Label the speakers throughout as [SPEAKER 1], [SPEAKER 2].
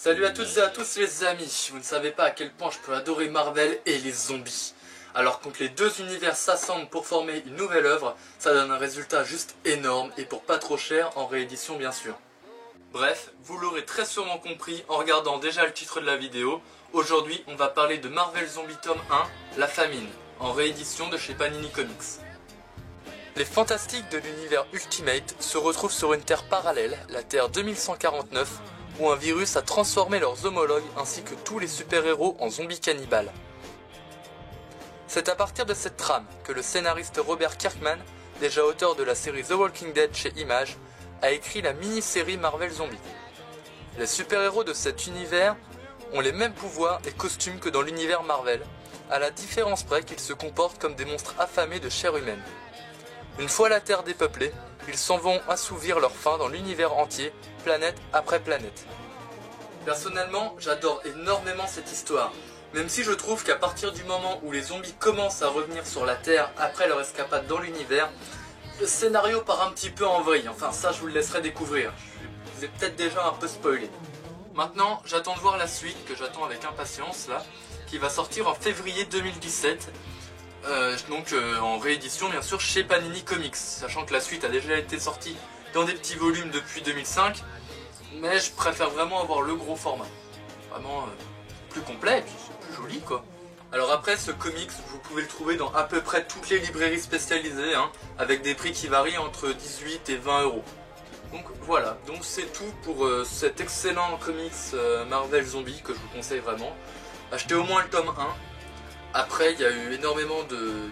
[SPEAKER 1] Salut à toutes et à tous les amis, vous ne savez pas à quel point je peux adorer Marvel et les zombies. Alors quand les deux univers s'assemblent pour former une nouvelle œuvre, ça donne un résultat juste énorme et pour pas trop cher en réédition bien sûr. Bref, vous l'aurez très sûrement compris en regardant déjà le titre de la vidéo, aujourd'hui on va parler de Marvel Zombie tome 1, La Famine, en réédition de chez Panini Comics. Les fantastiques de l'univers Ultimate se retrouvent sur une terre parallèle, la Terre 2149, où un virus a transformé leurs homologues ainsi que tous les super-héros en zombies cannibales. C'est à partir de cette trame que le scénariste Robert Kirkman, déjà auteur de la série The Walking Dead chez Image, a écrit la mini-série Marvel Zombie. Les super-héros de cet univers ont les mêmes pouvoirs et costumes que dans l'univers Marvel, à la différence près qu'ils se comportent comme des monstres affamés de chair humaine. Une fois la Terre dépeuplée, ils s'en vont assouvir leur faim dans l'univers entier, planète après planète. Personnellement, j'adore énormément cette histoire, même si je trouve qu'à partir du moment où les zombies commencent à revenir sur la Terre après leur escapade dans l'univers, le scénario part un petit peu en vrille, enfin ça je vous le laisserai découvrir, je vous ai peut-être déjà un peu spoilé. Maintenant, j'attends de voir la suite, que j'attends avec impatience là, qui va sortir en février 2017, en réédition bien sûr chez Panini Comics, sachant que la suite a déjà été sortie dans des petits volumes depuis 2005, mais je préfère vraiment avoir le gros format, vraiment plus complet et puis c'est plus joli quoi. Alors après ce comics vous pouvez le trouver dans à peu près toutes les librairies spécialisées, avec des prix qui varient entre 18 et 20 euros. Donc voilà, donc c'est tout pour cet excellent comics Marvel Zombie que je vous conseille vraiment. Achetez au moins le tome 1. Après, il y a eu énormément de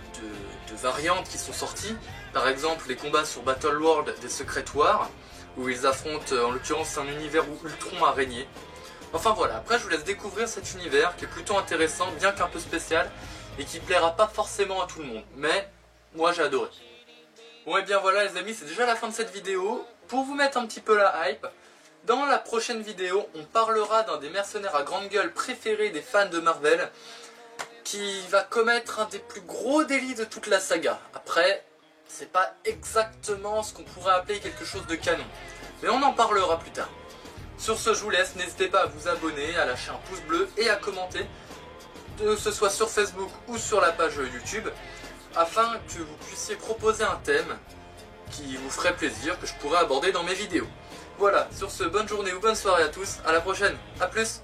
[SPEAKER 1] variantes qui sont sorties. Par exemple, les combats sur Battle World des Secret Wars, où ils affrontent, en l'occurrence, un univers où Ultron a régné. Enfin voilà, après je vous laisse découvrir cet univers qui est plutôt intéressant, bien qu'un peu spécial, et qui plaira pas forcément à tout le monde. Mais, moi j'ai adoré. Bon et bien voilà les amis, c'est déjà la fin de cette vidéo. Pour vous mettre un petit peu la hype, dans la prochaine vidéo, on parlera d'un des mercenaires à grande gueule préférés des fans de Marvel, qui va commettre un des plus gros délits de toute la saga. Après, c'est pas exactement ce qu'on pourrait appeler quelque chose de canon, mais on en parlera plus tard. Sur ce, je vous laisse, n'hésitez pas à vous abonner, à lâcher un pouce bleu et à commenter, que ce soit sur Facebook ou sur la page YouTube, afin que vous puissiez proposer un thème qui vous ferait plaisir, que je pourrais aborder dans mes vidéos. Voilà, sur ce, bonne journée ou bonne soirée à tous, à la prochaine, à plus.